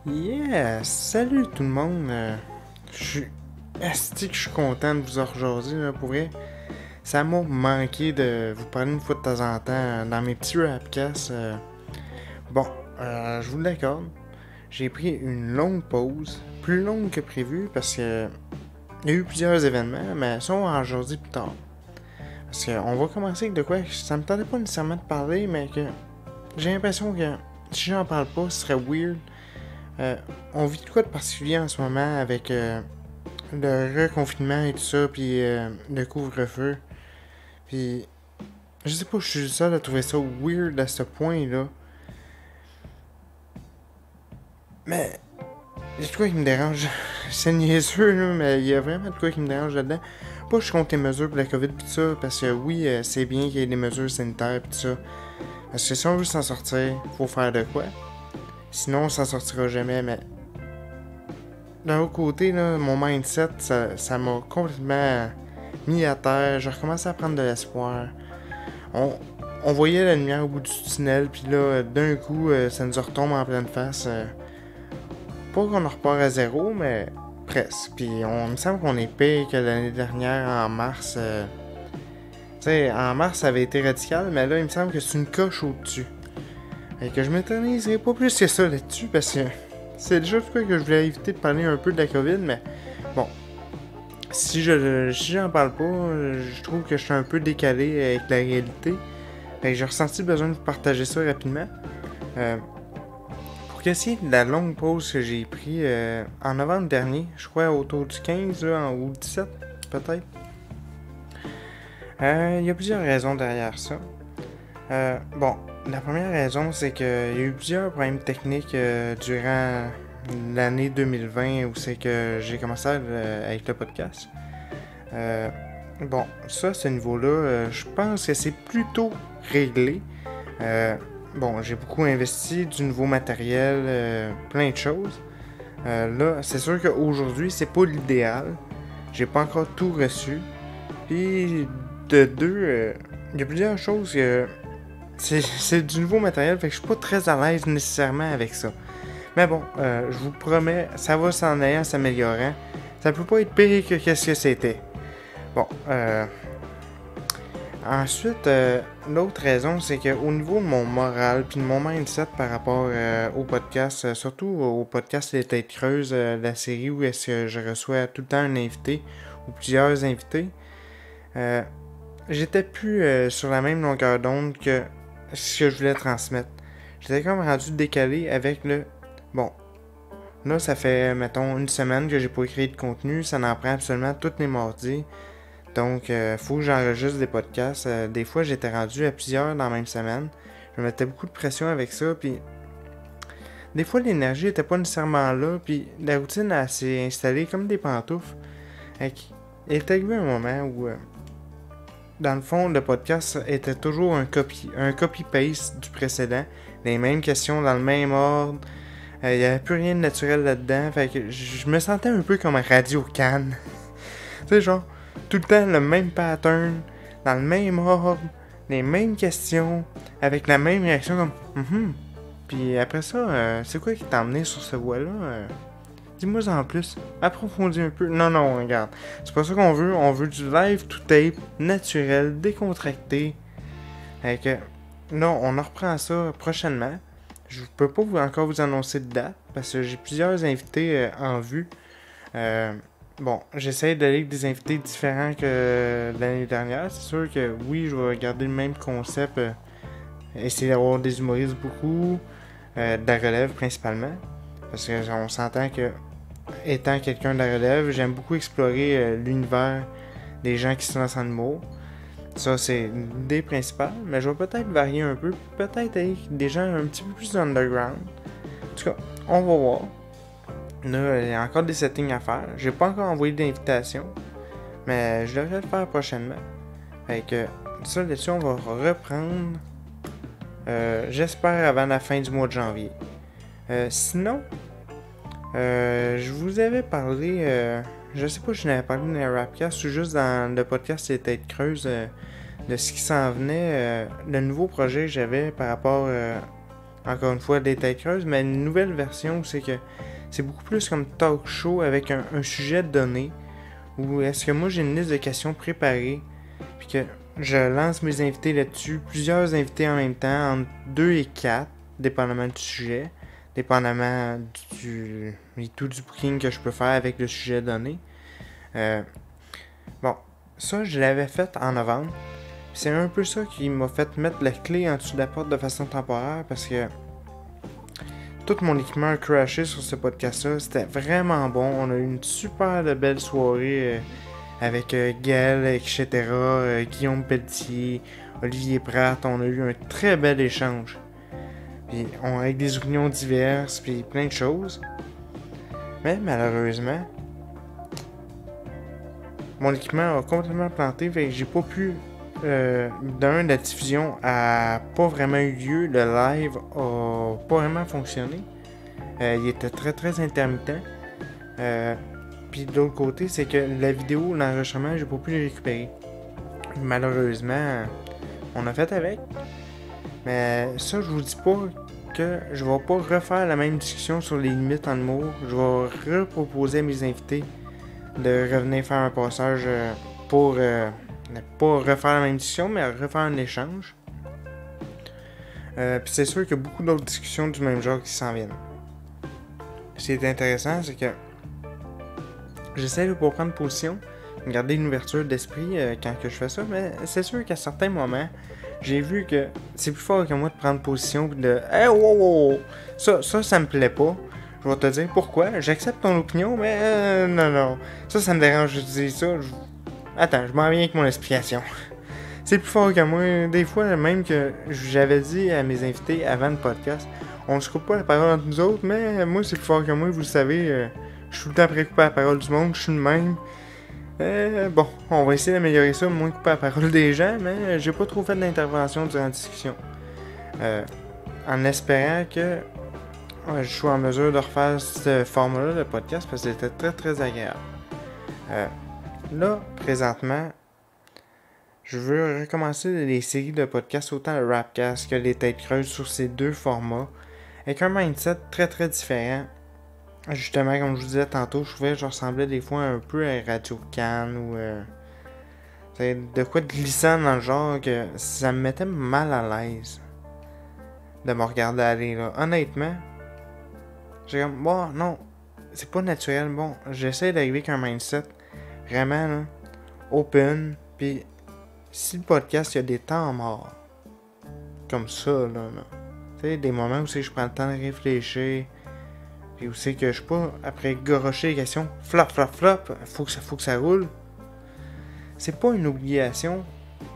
Yeah! Salut tout le monde! Je suis asti que je suis content de vous rejaser, là, pour vrai. Ça m'a manqué de vous parler une fois de temps en temps dans mes petits rapcasts. Bon, je vous l'accorde. J'ai pris une longue pause, plus longue que prévu, parce que il y a eu plusieurs événements, mais ça on va en jaser plus tard. Parce qu'on va commencer avec de quoi ça me tentait pas nécessairement de parler, mais que j'ai l'impression que si j'en parle pas, ce serait weird. Euh, on vit de quoi de particulier en ce moment avec le reconfinement et tout ça, puis le couvre-feu. Puis, je sais pas, je suis le seul à trouver ça weird à ce point-là. Mais, il y a de quoi qui me dérange. C'est niaiseux, là, mais il y a vraiment de quoi qui me dérange là-dedans. Pas que je compte les mesures pour la COVID pis tout ça, parce que oui, c'est bien qu'il y ait des mesures sanitaires pis tout ça. Parce que si on veut s'en sortir, faut faire de quoi. Sinon, on s'en sortira jamais, mais d'un autre côté, là, mon mindset, ça m'a complètement mis à terre. J'ai recommencé à prendre de l'espoir. On, on voyait la lumière au bout du tunnel, puis là, d'un coup, ça nous retombe en pleine face. Pas qu'on en repart à zéro, mais presque. Puis on me semble qu'on est pire que l'année dernière en mars. Tu sais, en mars, ça avait été radical, mais là, il me semble que c'est une coche au-dessus. Et que je m'éterniserai pas plus que ça là-dessus, parce que c'est déjà de quoi que je voulais éviter de parler un peu de la COVID, mais bon, si j'en parle pas, je trouve que je suis un peu décalé avec la réalité. Fait que j'ai ressenti le besoin de vous partager ça rapidement. Euh, pour qu'essayer de la longue pause que j'ai pris en novembre dernier, je crois autour du 15 là, ou 17 peut-être. Il y a plusieurs raisons derrière ça. Bon, la première raison, c'est qu'il y a eu plusieurs problèmes techniques durant l'année 2020 où c'est que j'ai commencé avec le podcast. Bon, ça, ce niveau-là, je pense que c'est plutôt réglé. Bon, j'ai beaucoup investi du nouveau matériel, plein de choses. Là, c'est sûr qu'aujourd'hui, c'est pas l'idéal. J'ai pas encore tout reçu. Puis, de deux, il y a plusieurs choses que c'est du nouveau matériel, fait que je suis pas très à l'aise nécessairement avec ça. Mais bon, je vous promets, ça va s'en allant, s'améliorant. Ça peut pas être pire que qu'est-ce que c'était. Bon, ensuite, l'autre raison, c'est qu'au niveau de mon moral puis de mon mindset par rapport au podcast, surtout au podcast Les Têtes Creuses, la série où est-ce que je reçois tout le temps un invité ou plusieurs invités, j'étais plus sur la même longueur d'onde que ce que je voulais transmettre. J'étais comme rendu décalé avec le... Bon, là, ça fait, mettons, une semaine que j'ai pas écrit de contenu. Ça en prend absolument tous les mardis. Donc, faut que j'enregistre des podcasts. Des fois, j'étais rendu à plusieurs dans la même semaine. Je me mettais beaucoup de pression avec ça. Puis, des fois, l'énergie était pas nécessairement là. Puis, la routine, elle s'est installée comme des pantoufles. Il est arrivé un moment où... dans le fond, le podcast était toujours un copy-paste du précédent. Les mêmes questions dans le même ordre. Il n'y avait plus rien de naturel là-dedans. Fait que je me sentais un peu comme un Radio Cannes. Tu sais, genre, tout le temps le même pattern, dans le même ordre, les mêmes questions, avec la même réaction comme Puis après ça, c'est quoi qui t'a emmené sur ce voie-là Dis-moi en plus. Approfondis un peu. Non, non, regarde. C'est pas ça qu'on veut. On veut du live to tape, naturel, décontracté. Fait que, non, on en reprend ça prochainement. Je peux pas encore vous annoncer de date parce que j'ai plusieurs invités en vue. Bon, j'essaie d'aller avec des invités différents que l'année dernière. C'est sûr que oui, je vais garder le même concept. Essayer d'avoir des humoristes beaucoup. De la relève principalement. Parce qu'on s'entend que étant quelqu'un de la relève, j'aime beaucoup explorer l'univers des gens qui se lancent en humour. Ça, c'est l'idée principale, mais je vais peut-être varier un peu, peut-être avec des gens un petit peu plus underground. En tout cas, on va voir. Là, il y a encore des settings à faire. J'ai pas encore envoyé d'invitation, mais je devrais le faire prochainement. Fait que ça, là-dessus, on va reprendre, j'espère, avant la fin du mois de janvier. Sinon, je vous avais parlé, je sais pas si je n'avais parlé dans le Rapcast ou juste dans le podcast Les Têtes Creuses, de ce qui s'en venait, le nouveau projet que j'avais par rapport encore une fois, des têtes creuses, mais une nouvelle version, c'est que c'est beaucoup plus comme talk show avec un sujet donné, où est-ce que moi j'ai une liste de questions préparées, puis que je lance mes invités là-dessus, plusieurs invités en même temps, entre 2 et 4, dépendamment du sujet, dépendamment du booking que je peux faire avec le sujet donné. Bon, ça je l'avais fait en novembre. C'est un peu ça qui m'a fait mettre la clé en dessous de la porte de façon temporaire parce que tout mon équipement a crashé sur ce podcast-là. C'était vraiment bon. On a eu une super belle soirée avec Gaël, etc., Guillaume Pelletier, Olivier Pratt. On a eu un très bel échange. Puis avec des opinions diverses, puis plein de choses. Mais malheureusement, mon équipement a complètement planté. Fait que j'ai pas pu... la diffusion a pas vraiment eu lieu. Le live a pas vraiment fonctionné. Il était très très intermittent. Puis de l'autre côté, c'est que la vidéo, l'enregistrement, j'ai pas pu le récupérer. Malheureusement, on a fait avec. Mais ça, je vous dis pas que je vais pas refaire la même discussion sur les limites en humour. Je vais reproposer à mes invités de revenir faire un passage pour ne pas refaire la même discussion, mais refaire un échange. Puis c'est sûr qu'il y a beaucoup d'autres discussions du même genre qui s'en viennent. Ce qui est intéressant, c'est que j'essaie de pas prendre position, de garder une ouverture d'esprit quand que je fais ça, mais c'est sûr qu'à certains moments, j'ai vu que c'est plus fort que moi de prendre position et de « Hey, wow! Ça me plaît pas. » Je vais te dire pourquoi. J'accepte ton opinion, mais non. Ça me dérange de dire ça. Attends, je m'en viens avec mon explication. C'est plus fort que moi. Des fois, même que j'avais dit à mes invités avant le podcast, on ne se coupe pas la parole entre nous autres, mais moi, c'est plus fort que moi, vous le savez. Je suis tout le temps prêt à couper la parole du monde, je suis le même. Bon, on va essayer d'améliorer ça, moins couper la parole des gens, mais j'ai pas trop fait d'intervention durant la discussion. En espérant que je suis en mesure de refaire ce format-là de podcast, parce que c'était très très agréable. Là, présentement, je veux recommencer les séries de podcasts, autant le Rapcast que les Têtes Creuses sur ces deux formats, avec un mindset très très différent. Justement, comme je vous disais tantôt, je ressemblais des fois un peu à Radio Cannes ou de quoi de glissant dans le genre que ça me mettait mal à l'aise de me regarder aller là. Honnêtement, j'ai comme, bon, non, c'est pas naturel. Bon, j'essaie d'arriver avec un mindset vraiment là, open, puis si le podcast, il y a des temps morts, comme ça, là. Tu sais, des moments où je prends le temps de réfléchir, puis où c'est que je suis pas, après gorocher les questions, flop, faut que ça roule. C'est pas une obligation,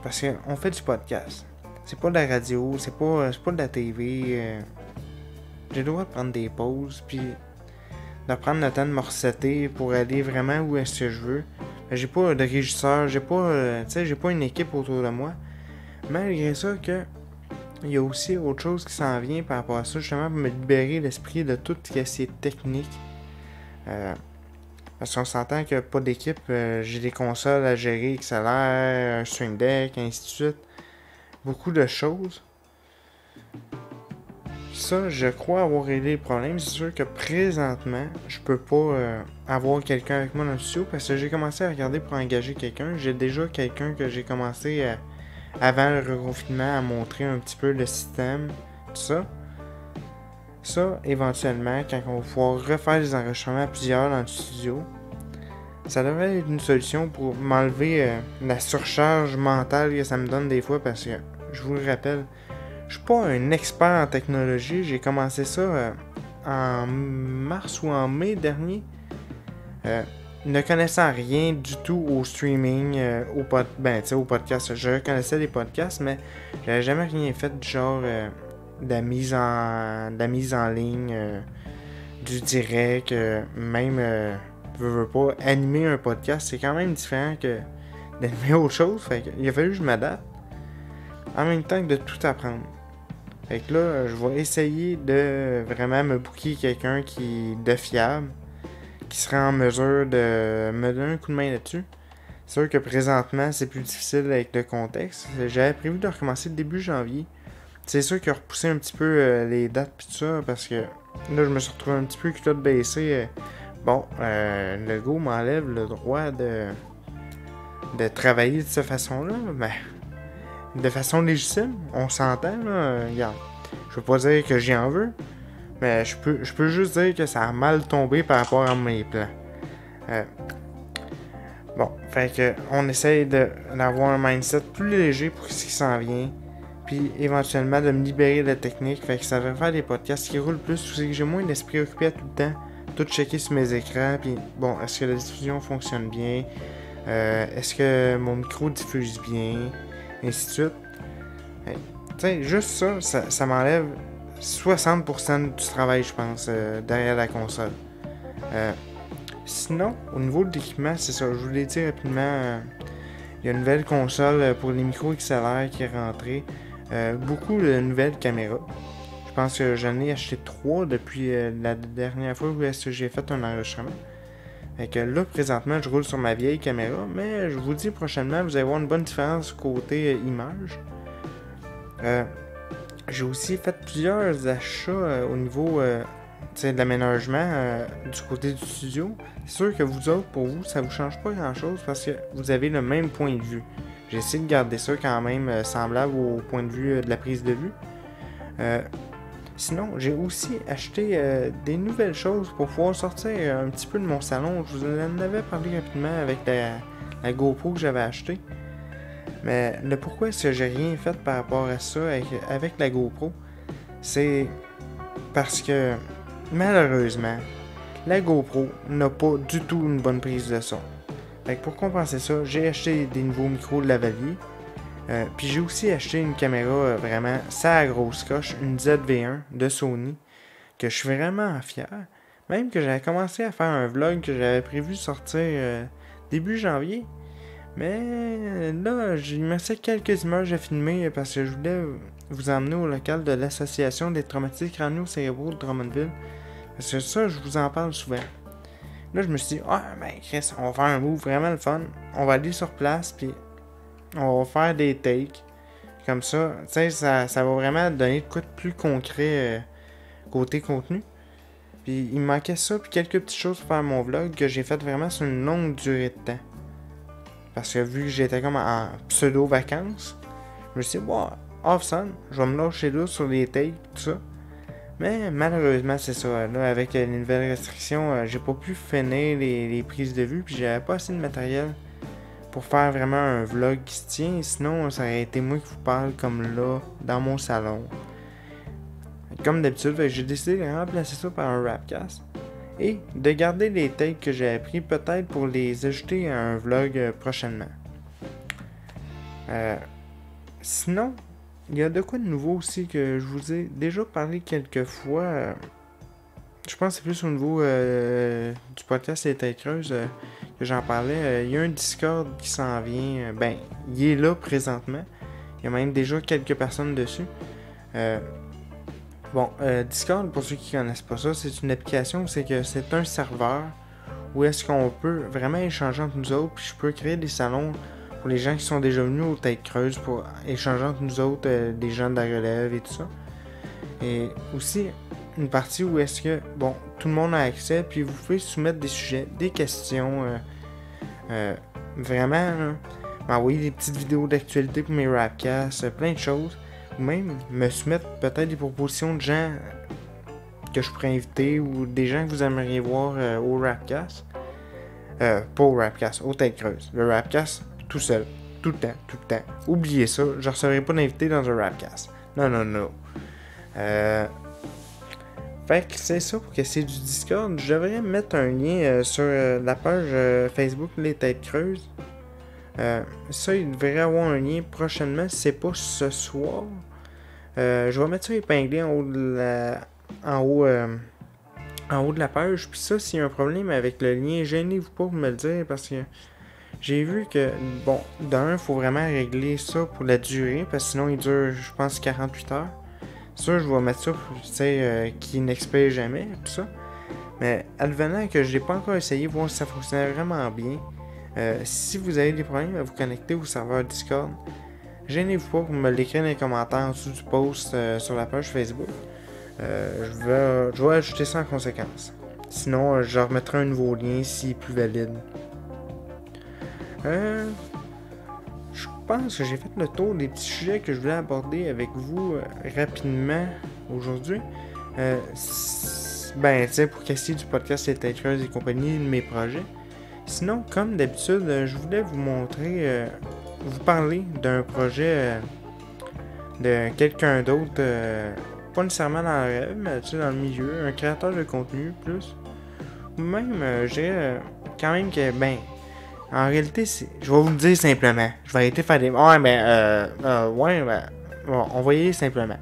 parce qu'on fait du podcast. C'est pas de la radio, c'est pas de la TV. J'ai le droit de prendre des pauses, puis de prendre le temps de me resetter pour aller vraiment où est-ce que je veux. J'ai pas de régisseur, j'ai pas une équipe autour de moi. Malgré ça, que il y a aussi autre chose qui s'en vient par rapport à ça, justement pour me libérer l'esprit de tout ce qui est technique. Parce qu'on s'entend qu'il n'y a pas d'équipe, j'ai des consoles à gérer, XLR, un Stream Deck, ainsi de suite. Beaucoup de choses. Ça, je crois avoir réglé le problème. C'est sûr que présentement, je peux pas avoir quelqu'un avec moi dans le studio parce que j'ai commencé à regarder pour engager quelqu'un. J'ai déjà quelqu'un que j'ai commencé avant le reconfinement à montrer un petit peu le système, tout ça. Ça, éventuellement, quand on va pouvoir refaire les enregistrements à plusieurs dans le studio, ça devrait être une solution pour m'enlever la surcharge mentale que ça me donne des fois parce que, je vous le rappelle, je suis pas un expert en technologie. J'ai commencé ça en mars ou en mai dernier. Ne connaissant rien du tout au streaming, au podcast. Je connaissais les podcasts, mais j'avais jamais rien fait du genre de la mise en ligne, du direct, même veux pas animer un podcast, c'est quand même différent que d'animer autre chose. Fait que, il a fallu que je m'adapte en même temps que de tout apprendre. Fait que là, je vais essayer de vraiment me booker quelqu'un de fiable, qui serait en mesure de me donner un coup de main là-dessus. C'est sûr que présentement, c'est plus difficile avec le contexte. J'avais prévu de recommencer le début janvier. C'est sûr qu'il a repoussé un petit peu les dates pis tout ça, parce que là, je me suis retrouvé un petit peu culotte baissée. Le go m'enlève le droit de travailler de cette façon-là, mais de façon légitime, on s'entend, là, regarde. Je veux pas dire que j'y en veux, mais je peux juste dire que ça a mal tombé par rapport à mes plans. Fait que on essaye d'avoir un mindset plus léger pour ce qui s'en vient, puis éventuellement de me libérer de la technique, fait que ça va faire des podcasts qui roulent plus, c'est que j'ai moins l'esprit occupé à tout le temps, tout checker sur mes écrans, puis bon, est-ce que la diffusion fonctionne bien, est-ce que mon micro diffuse bien, ainsi de suite. Tu sais, juste ça m'enlève 60% du travail, je pense, derrière la console. Sinon, au niveau de l'équipement, c'est ça, je vous l'ai dit rapidement, il y a une nouvelle console pour les micros XLR qui est rentrée, beaucoup de nouvelles caméras. Je pense que j'en ai acheté 3 depuis la dernière fois où j'ai fait un enregistrement. Fait que là, présentement, je roule sur ma vieille caméra, mais je vous dis prochainement, vous allez voir une bonne différence côté image. J'ai aussi fait plusieurs achats au niveau de l'aménagement du côté du studio. C'est sûr que vous autres, pour vous, ça vous change pas grand chose parce que vous avez le même point de vue. J'ai essayé de garder ça quand même semblable au point de vue de la prise de vue. Sinon, j'ai aussi acheté des nouvelles choses pour pouvoir sortir un petit peu de mon salon. Je vous en avais parlé rapidement avec la GoPro que j'avais achetée. Mais le pourquoi est-ce que j'ai rien fait par rapport à ça avec la GoPro, c'est parce que malheureusement, la GoPro n'a pas du tout une bonne prise de son. Fait que pour compenser ça, j'ai acheté des nouveaux micros de lavalier. Puis j'ai aussi acheté une caméra vraiment ça grosse coche, une ZV-1 de Sony, que je suis vraiment fier. Même que j'avais commencé à faire un vlog que j'avais prévu sortir début janvier. Mais là, il me restait quelques images à filmer parce que je voulais vous emmener au local de l'Association des traumatisés crânio-cérébraux de Drummondville. Parce que ça, je vous en parle souvent. Là, je me suis dit, Chris, on va faire un move vraiment le fun. On va aller sur place, puis on va faire des takes. Comme ça, tu sais, ça va vraiment donner de quoi de plus concret côté contenu. Puis il me manquait ça, puis quelques petites choses pour faire mon vlog que j'ai fait vraiment sur une longue durée de temps. Parce que vu que j'étais comme en pseudo-vacances, je me suis dit, off-sun, je vais me lâcher là sur les takes, tout ça. Mais malheureusement, c'est ça. Là, avec les nouvelles restrictions, j'ai pas pu finir les prises de vue, puis j'avais pas assez de matériel pour faire vraiment un vlog qui se tient. Sinon, ça aurait été moi qui vous parle comme là, dans mon salon. Comme d'habitude, j'ai décidé de remplacer ça par un Rapcast. Et de garder les takes que j'ai appris peut-être pour les ajouter à un vlog prochainement. Sinon, il y a de quoi de nouveau aussi que je vous ai déjà parlé quelques fois. Je pense que c'est plus au niveau du podcast Les Têtes Creuses que j'en parlais. Il y a un Discord qui s'en vient. Il est là présentement. Il y a même déjà quelques personnes dessus. Discord, pour ceux qui ne connaissent pas ça, c'est une application où c'est un serveur où est-ce qu'on peut vraiment échanger entre nous autres. Puis je peux créer des salons pour les gens qui sont déjà venus aux Têtes Creuses pour échanger entre nous autres, des gens de la relève et tout ça. Et aussi une partie où est-ce que, tout le monde a accès, puis vous pouvez soumettre des sujets, des questions, vraiment, m'envoyer des petites vidéos d'actualité pour mes rapcasts, plein de choses. Ou même me soumettre peut-être des propositions de gens que je pourrais inviter ou des gens que vous aimeriez voir au Rapcast. Pas au Rapcast, aux Têtes Creuses. Le Rapcast, tout seul, tout le temps. Oubliez ça, je ne recevrai pas d'invité dans un Rapcast. Non. Fait que c'est ça pour que c'est du Discord. Je devrais mettre un lien sur la page Facebook Les Têtes Creuses. Ça, il devrait avoir un lien prochainement, si c'est pas ce soir. Je vais mettre ça épinglé en haut de la page. Puis ça, s'il y a un problème avec le lien, gênez-vous pas pour me le dire parce que j'ai vu que, il faut vraiment régler ça pour la durée parce que sinon il dure, je pense, 48 heures. Ça, je vais mettre ça pour, qui n'expire jamais, tout ça. Mais advenant que je n'ai pas encore essayé, voir si ça fonctionnait vraiment bien. Si vous avez des problèmes à vous connecter au serveur Discord, gênez-vous pas pour me l'écrire dans les commentaires en dessous du post sur la page Facebook. Je vais ajouter ça en conséquence. Sinon, je remettrai un nouveau lien s'il est plus valide. Je pense que j'ai fait le tour des petits sujets que je voulais aborder avec vous rapidement aujourd'hui. Tu sais, pour casser du podcast Les Têteuses et compagnie de mes projets. Sinon, comme d'habitude, je voulais vous montrer, vous parler d'un projet de quelqu'un d'autre, pas nécessairement dans le rêve, mais tu sais, dans le milieu, un créateur de contenu plus. Ou même, je dirais quand même que, en réalité, je vais vous le dire simplement. Je vais arrêter de faire des... on va y aller simplement.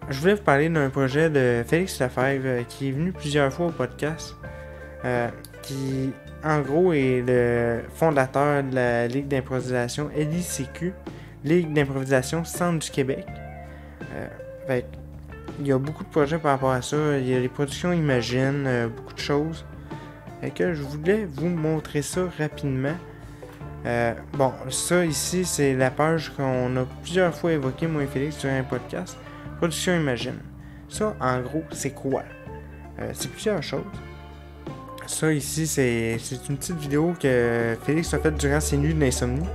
Je voulais vous parler d'un projet de Félix Lefebvre qui est venu plusieurs fois au podcast. Qui, en gros, est le fondateur de la Ligue d'improvisation LICQ, Ligue d'improvisation Centre du Québec. Il y a beaucoup de projets par rapport à ça. Il y a les productions Imagine, beaucoup de choses. Que je voulais vous montrer ça rapidement. Ça ici, c'est la page qu'on a plusieurs fois évoquée, moi et Félix, sur un podcast. Production Imagine. Ça, en gros, c'est quoi? C'est plusieurs choses. Ça ici, c'est une petite vidéo que Félix a faite durant ses nuits d'insomnie.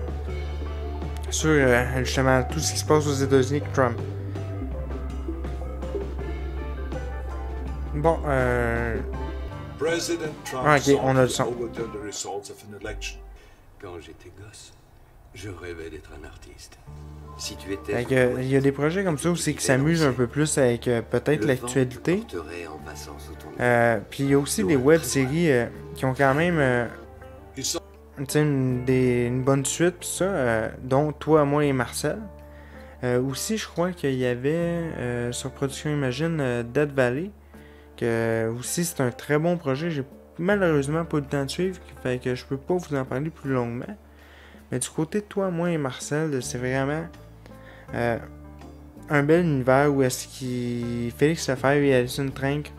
Sur justement tout ce qui se passe aux États-Unis avec Trump. Ok, on a le son. Quand j'étais gosse, je rêvais d'être un artiste. Si tu étais... Il y a des projets comme ça aussi qui s'amusent un peu plus avec peut-être l'actualité. Puis il y a aussi des web-séries qui ont quand même une bonne suite, pis ça, dont Toi, Moi et Marcel. Aussi, je crois qu'il y avait sur Production Imagine Dead Valley, que aussi c'est un très bon projet. J'ai malheureusement pas eu le temps de suivre, fait que je peux pas vous en parler plus longuement. Mais du côté de Toi, Moi et Marcel, c'est vraiment un bel univers où est-ce que Félix Lefebvre et Alison Trank,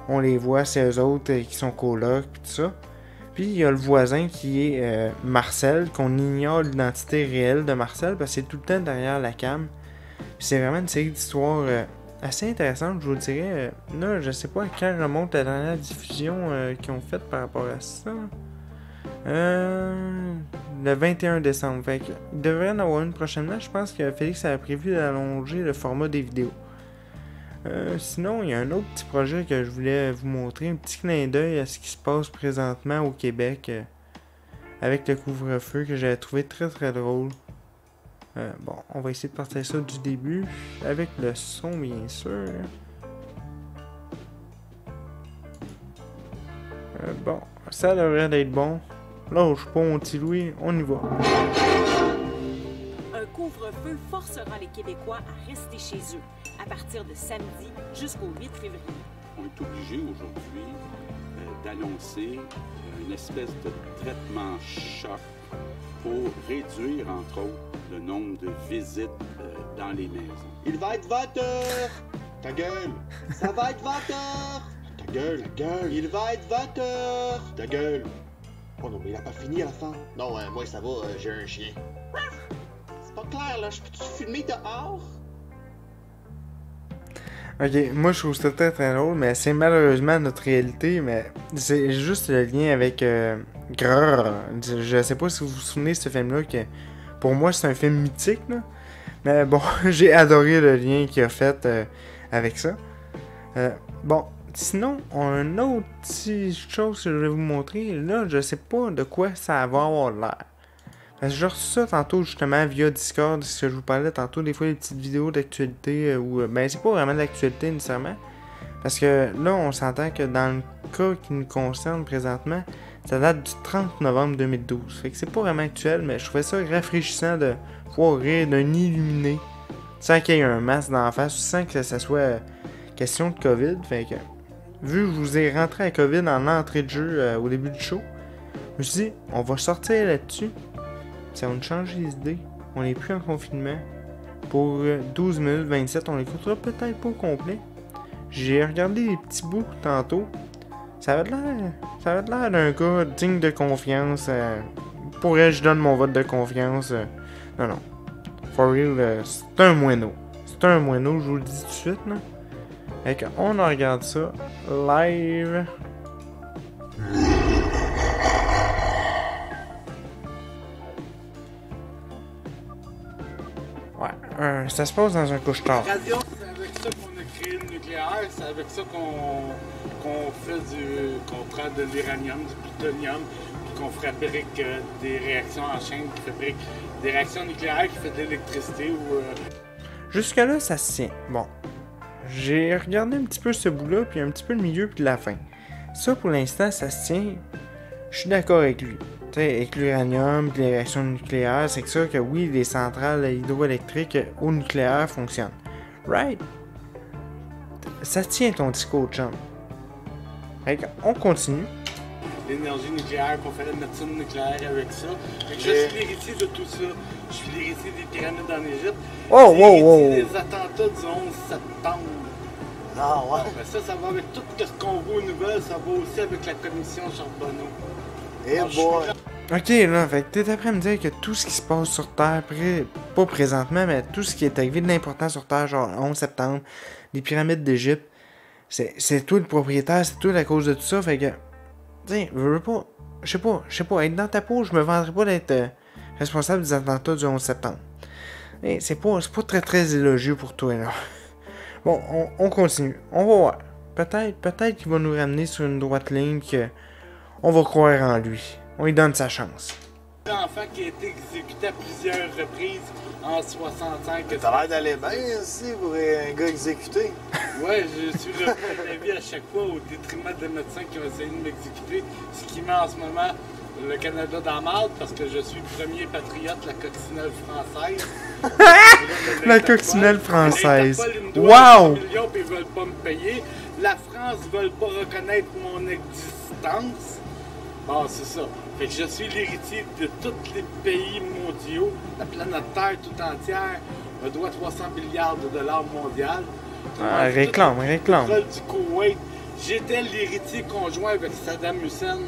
on les voit, c'est eux autres qui sont colocs pis tout ça. Puis il y a le voisin qui est Marcel, qu'on ignore l'identité réelle de Marcel parce que c'est tout le temps derrière la cam. Puis c'est vraiment une série d'histoires assez intéressante, je vous dirais. Là, je sais pas à quand remonte la dernière diffusion qu'ils ont faite par rapport à ça. Le 21 décembre. Fait que, il devrait en avoir une prochainement. Je pense que Félix a prévu d'allonger le format des vidéos. Sinon, il y a un autre petit projet que je voulais vous montrer. Un petit clin d'œil à ce qui se passe présentement au Québec avec le couvre-feu que j'avais trouvé très très drôle. On va essayer de partir ça du début avec le son, bien sûr. Ça devrait être bon. Lâche pas mon petit Louis, on y va. Un couvre-feu forcera les Québécois à rester chez eux à partir de samedi jusqu'au 8 février. On est obligé aujourd'hui d'annoncer une espèce de traitement choc pour réduire, entre autres, le nombre de visites dans les maisons. Il va être 20h! Ta gueule! Ça va être 20h! Ta gueule, ta gueule! Il va être 20h! Ta gueule! Oh non, mais il a pas fini à la fin. Non, moi ça va, j'ai un chien. C'est pas clair, là. Je peux-tu filmer dehors? Ok, moi je trouve ça très très drôle, mais c'est malheureusement notre réalité, mais c'est juste le lien avec Grrr. Je sais pas si vous vous souvenez de ce film-là, que pour moi c'est un film mythique, là. Mais bon, j'ai adoré le lien qu'il a fait avec ça. Sinon, un autre petite chose que je vais vous montrer, là, je sais pas de quoi ça va avoir l'air. Parce que j'ai reçu ça tantôt justement via Discord, ce que je vous parlais tantôt, des fois les petites vidéos d'actualité où c'est pas vraiment de l'actualité nécessairement. Parce que là, on s'entend que dans le cas qui nous concerne présentement, ça date du 30 novembre 2012. Fait que c'est pas vraiment actuel, mais je trouvais ça rafraîchissant de pouvoir rire d'un illuminé sans qu'il y ait un masque d'en face, sans que ça soit question de COVID. Fait que, vu que je vous ai rentré à COVID en entrée de jeu au début du show, je me suis dit, on va sortir là-dessus. Ça va nous changer les idées. On n'est plus en confinement. Pour 12 minutes 27, on l'écoutera peut-être pas au complet. J'ai regardé les petits bouts tantôt. Ça avait l'air d'un gars digne de confiance. Pour elle, je donne mon vote de confiance. Non. For real, c'est un moineau. C'est un moineau, je vous le dis tout de suite, là. Fait qu'on regarde ça live. Ouais, ça se passe dans un couche-tard. C'est avec ça qu'on a créé le nucléaire, c'est avec ça qu'on prend de l'uranium, du plutonium, puis qu'on fabrique des réactions en chaîne, qui fabriquent des réactions nucléaires qui font de l'électricité ou... Jusque-là, ça se tient. Bon. J'ai regardé un petit peu ce bout-là, puis un petit peu le milieu, puis la fin. Ça, pour l'instant, ça se tient. Je suis d'accord avec lui. Tu sais, avec l'uranium, puis les réactions nucléaires, c'est que ça que oui, les centrales hydroélectriques au nucléaire fonctionnent. Right? Ça tient ton discours, chum. Fait on continue. L'énergie nucléaire, qu'on fait la médecine nucléaire avec ça. Fait que je suis l'héritier de tout ça. Je suis l'héritier des pyramides en Égypte. Oh, wow, wow. Des attentats du 11 septembre. Ah ouais? Ben ça va avec tout ce qu'on voit aux nouvelles, ça va aussi avec la commission Charbonneau. Eh boy! Ok, là, fait que t'es après à me dire que tout ce qui se passe sur Terre, pas présentement, mais tout ce qui est arrivé de l'important sur Terre, genre 11 septembre, les pyramides d'Égypte, c'est toi le propriétaire, c'est toi la cause de tout ça, fait que, tu je sais pas, être dans ta peau, je me vendrais pas d'être responsable des attentats du 11 septembre. Mais c'est pas très élogieux pour toi, là. Bon, on continue, on va voir. Peut-être qu'il va nous ramener sur une droite ligne que on va croire en lui. On lui donne sa chance. Un enfant qui a été exécuté à plusieurs reprises en 65. T'as l'air d'aller bien aussi pour un gars exécuté. Ouais, je suis refait la vie à chaque fois au détriment des médecins qui ont essayé de m'exécuter. Ce qui met en ce moment le Canada dans la marde parce que je suis le premier patriote, la coccinelle française. La coccinelle française. Wow! Wow! Ils veulent pas me payer. La France ne veut pas reconnaître mon existence. Bon, c'est ça. Fait que je suis l'héritier de tous les pays mondiaux. La planète Terre tout entière me doit 300 milliards de dollars mondial. Ah, réclame. Du Koweït. J'étais l'héritier conjoint avec Saddam Hussein.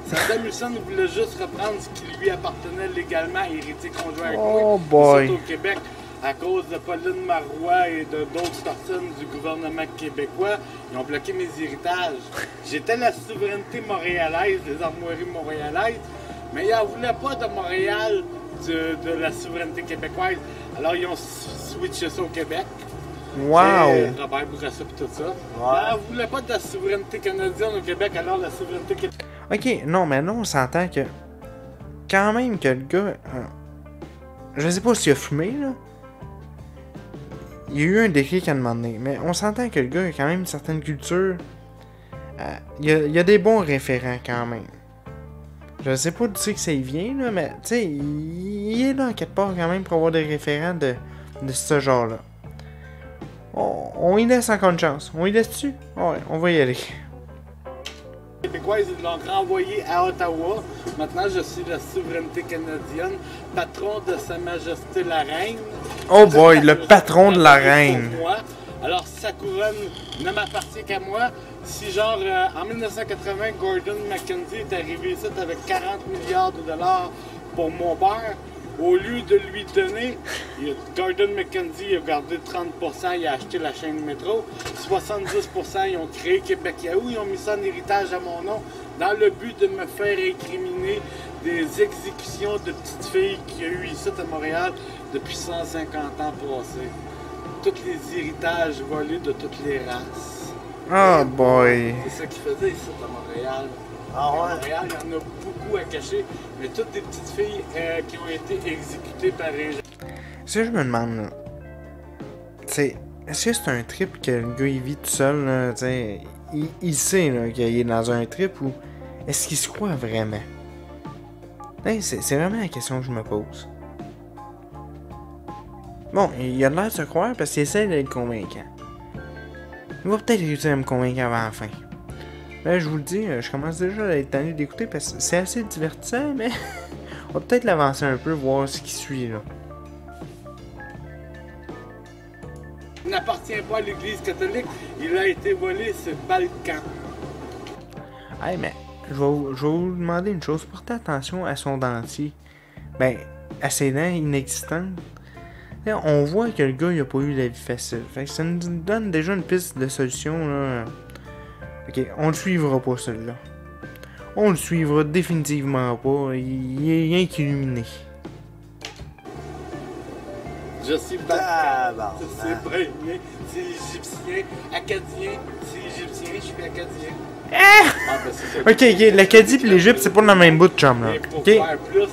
Saddam Hussein voulait juste reprendre ce qui lui appartenait légalement, héritier conjoint avec moi. Oh boy! Au Québec, à cause de Pauline Marois et de d'autres personnes du gouvernement québécois, ils ont bloqué mes héritages. J'étais la souveraineté montréalaise, des armoiries montréalaises, mais ils n'en voulaient pas de Montréal, de la souveraineté québécoise. Alors ils ont switché ça au Québec. Wow! Robert Bourassa et tout ça. Ils n'en voulaient pas de la souveraineté canadienne au Québec, alors la souveraineté québécoise. Ok, non, mais là, on s'entend que... Quand même que le gars... je sais pas s'il a fumé, là. Il y a eu un déclic à un moment donné, mais on s'entend que le gars a quand même une certaine culture. Il y a des bons référents quand même. Je sais pas d'où c'est que ça y vient, là, mais tu sais, il est là quelque part quand même pour avoir des référents de ce genre-là. On y laisse encore une chance. On y laisse-tu? Ouais, on va y aller. Québécois, ils l'ont renvoyé à Ottawa. Maintenant, je suis la souveraineté canadienne, patron de Sa Majesté la Reine. Oh boy, le patron de la Reine. Moi. Alors, sa couronne ne m'appartient qu'à moi. Si genre, en 1980, Gordon Mackenzie est arrivé ici avec 40 milliards de dollars pour mon père, au lieu de lui donner, Gordon Mackenzie a gardé 30%, il a acheté la chaîne métro. 70%, ils ont créé Québec Yahoo, ils ont mis ça en héritage à mon nom, dans le but de me faire incriminer des exécutions de petites filles qu'il y a eu ici à Montréal depuis 150 ans passés. Tous les héritages volés de toutes les races. Oh boy. C'est ça qu'ils faisaient ici à Montréal. Ah ouais? À Montréal, il y en a beaucoup à cacher, mais toutes des petites filles qui ont été exécutées par les gens. Ce que je me demande, là, c'est est-ce que c'est un trip que le gars il vit tout seul, là, t'sais, il sait là, qu'il est dans un trip ou est-ce qu'il se croit vraiment? Hey, c'est vraiment la question que je me pose. Bon, il a l'air de se croire parce qu'il essaie d'être convaincant. Il va peut-être réussir à me convaincre avant la fin. Là, je vous le dis, je commence déjà à être tanné d'écouter parce que c'est assez divertissant, mais on va peut-être l'avancer un peu, voir ce qui suit là. Il n'appartient pas à l'Église catholique, il a été volé ce Balkan. Hey, mais je vais vous demander une chose, portez attention à son dentier. Ben, à ses dents inexistantes. Là, on voit que le gars, il a pas eu la vie facile. Fait que ça nous donne déjà une piste de solution, là. Ok, on le suivra pas, celui-là. On le suivra définitivement pas. Il est rien qu'illuminé. Je suis Bagdad. C'est premier, c'est égyptien. Acadien, c'est égyptien, je suis acadien. Ah, ben c'est ça. Ok, l'Acadie et l'Égypte, c'est pas dans le même bout de chum, là. Et pour Ok. faire plus,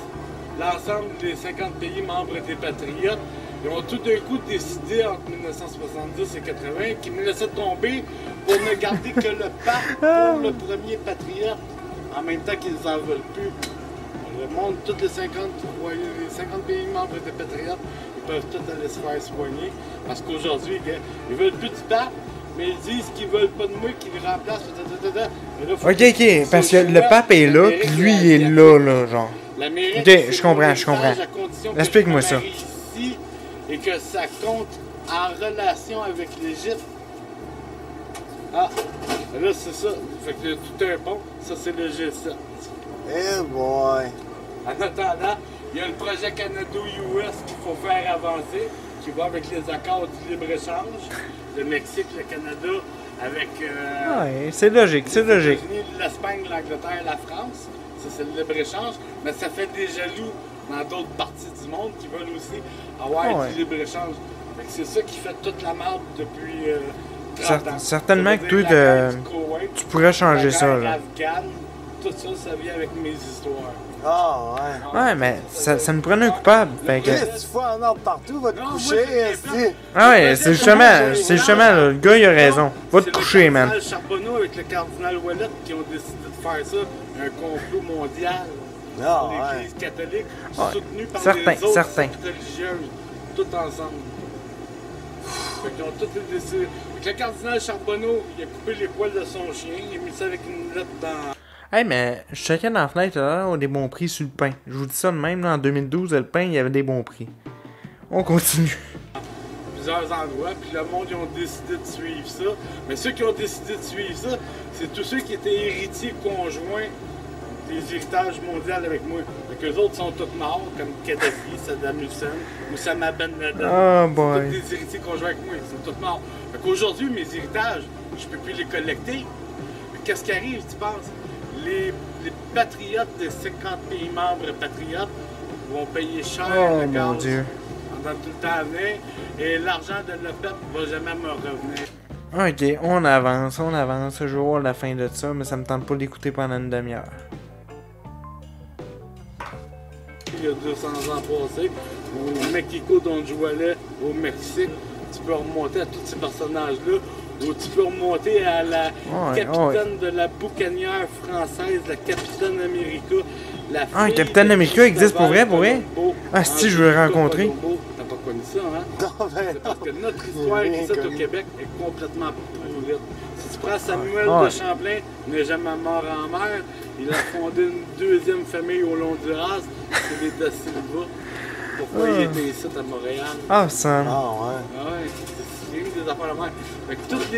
l'ensemble des 50 pays membres des Patriotes, ils ont tout d'un coup décidé entre 1970 et 80 qu'ils me laissaient tomber pour ne garder que le pape pour le premier patriote, en même temps qu'ils n'en veulent plus. Le monde, tous les 50 pays membres des Patriotes, ils peuvent tous aller se faire soigner. Parce qu'aujourd'hui, ils veulent plus du pape, mais ils disent qu'ils veulent pas de moi, qu'ils le remplacent. Ok, parce que le pape est là, puis lui, il est là, genre. Ok, je comprends. Explique-moi ça. Ici, et que ça compte en relation avec l'Égypte. Ah, là c'est ça. Fait que tout un pont, ça c'est le G7. Eh boy! En attendant, il y a le projet Canada-US qu'il faut faire avancer, qui va avec les accords du libre-échange. Le Mexique, le Canada, avec Ouais, c'est logique, c'est les logique. États-Unis, l'Espagne, l'Angleterre, la France. Ça, c'est le libre-échange. Mais ça fait des jaloux dans d'autres parties du monde qui veulent aussi avoir du libre-échange. Fait que c'est ça qui fait toute la merde depuis 30 ans. Certainement que toi, tu pourrais changer ça, là. Afghane, tout ça, ça vient avec mes histoires. Ah ouais. Ouais, mais ça nous prenait un coupable. Fait que... Chris, tu fous en ordre partout, va te coucher, esti. Ah ouais, c'est justement, là, le gars, il a raison. Va te coucher, man. C'est le cardinal Charbonneau avec le cardinal Ouellet qui ont décidé de faire ça, un complot mondial Ah pour ouais. l'Église catholique, Ouais. soutenu par Certain, les autres certain. sectes religieuses, tout ensemble. Fait qu'ils ont tous décidé. Fait que le cardinal Charbonneau, il a coupé les poils de son chien, il a mis ça avec une lettre dans... Hey, mais je checkais dans la fenêtre, là, on a des bons prix sur le pain. Je vous dis ça de même, là, en 2012, le pain, il y avait des bons prix. On continue. Plusieurs endroits, puis le monde, ils ont décidé de suivre ça. Mais ceux qui ont décidé de suivre ça, c'est tous ceux qui étaient héritiers conjoints des héritages mondiaux avec moi. Fait qu'eux autres sont tous morts, comme Kadhafi, Saddam Hussein, Oussama Ben Laden. Oh C'est boy. tous des héritiers conjoints avec moi, ils sont tous morts. Fait qu'aujourd'hui, mes héritages, je peux plus les collecter. Mais qu'est-ce qui arrive, tu penses? Les patriotes des 50 pays membres patriotes vont payer cher Oh le mon gaz Dieu. pendant tout le temps à venir, et l'argent de l'OPEP va jamais me revenir. Ok, on avance. Je vais voir la fin de ça, mais ça me tente pas d'écouter pendant une demi-heure. Il y a 200 ans passés, au Mexico, dont je jouais au Mexique, tu peux remonter à tous ces personnages-là, ou tu peux remonter à la capitaine de la boucanière française, la capitaine America. Ah, Capitaine America existe pour vrai, Ah, si, je veux le rencontrer. T'as pas connu ça, hein? Non, ben C'est parce que notre histoire ici au Québec est complètement pourrite. Si tu prends Samuel Ouais. de Champlain, il n'est jamais mort en mer. Il a fondé une deuxième famille au long du Raz, c'est les Da Silva. Pourquoi il était ici à Montréal? Ah, ça. Ah ouais. Ah ouais, c'est une des affaires de mer. Fait que tous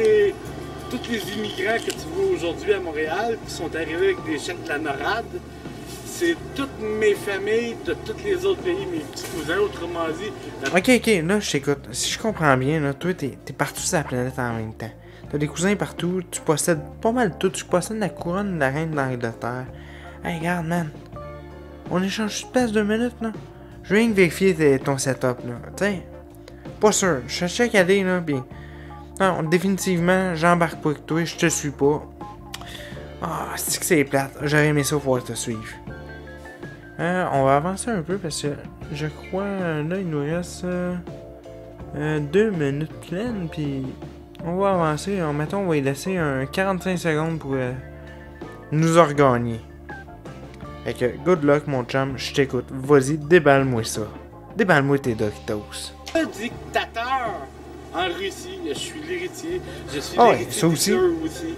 les immigrants que tu vois aujourd'hui à Montréal, qui sont arrivés avec des chèques de la NORAD, c'est toutes mes familles de tous les autres pays, mes petits cousins, autrement dit. Ok, là, je t'écoute. Si je comprends bien, là, toi, t'es partout sur la planète en même temps. T'as des cousins partout, tu possèdes pas mal tout. Tu possèdes la couronne de la reine d'Angleterre. Hey, regarde, man. On échange de place 2 minutes, là. Je viens de vérifier ton setup, là. T'sais, pas sûr. Je sais qu'elle est, là, pis... Non, définitivement, j'embarque pas avec toi, je te suis pas. Ah, c'est que c'est plate. J'aurais aimé ça pouvoir te suivre. On va avancer un peu parce que je crois là il nous reste 2 minutes pleines puis on va avancer. Mettons on va y laisser 45 secondes pour nous regagner. Fait que good luck mon chum, je t'écoute. Vas-y, déballe-moi ça. Déballe-moi tes Doritos. Le dictateur en Russie, je suis l'héritier. Je suis Ah ouais, l'héritier ça des aussi. Juifs aussi.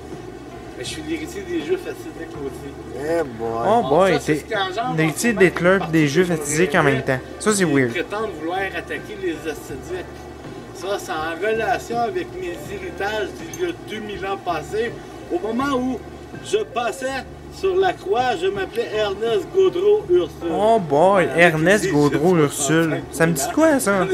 Je suis l'héritier des Juifs assidiques aussi. Eh boy. Oh boy, ça, c'est t'es ce qu'engendre l'héritier en ce des moment clubs une des partie jeux du fatidiques en même temps. Ça c'est Ils weird. prétendent vouloir attaquer les assidiques. Ça, c'est en relation avec mes héritages d'il y a 2000 ans passés, au moment où je passais sur la croix, je m'appelais Ernest Gaudreau-Ursule. Oh boy, Ouais, Ernest Gaudreau-Ursule. Ça me dit quoi, ça?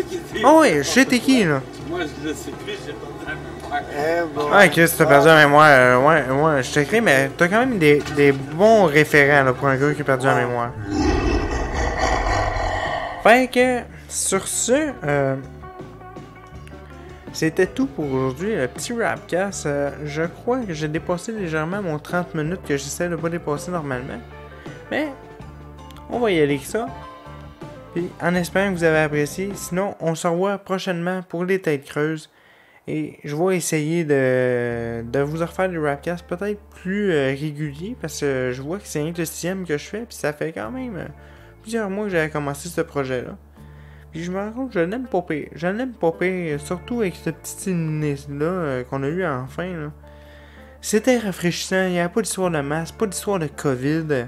Oh ouais, je sais t'es qui, là. Moi, je le sais plus, j'ai pas de mémoire. Eh boy. Ah, Chris, t'as perdu la mémoire. Ouais, je t'écris, mais t'as quand même des bons référents, là, pour un gars qui a perdu la mémoire. Fait que, sur ce, c'était tout pour aujourd'hui, le petit Rapcast. Je crois que j'ai dépassé légèrement mon 30 minutes que j'essaie de pas dépasser normalement. Mais, on va y aller avec ça. Puis, en espérant que vous avez apprécié. Sinon, on se revoit prochainement pour les têtes creuses. Et je vais essayer de vous refaire des Rapcasts peut-être plus réguliers. Parce que je vois que c'est rien que le 6e que je fais. Puis ça fait quand même plusieurs mois que j'avais commencé ce projet-là. Puis je me rends compte que je l'aime pas pire. Je l'aime pas pire, surtout avec ce petit sinistre-là qu'on a eu enfin. Là. C'était rafraîchissant, il n'y avait pas d'histoire de masse, pas d'histoire de COVID.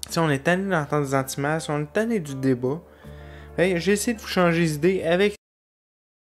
T'sais, on est tanné d'entendre des anti-masques, on est tanné du débat. Hey, j'ai essayé de vous changer d'idée avec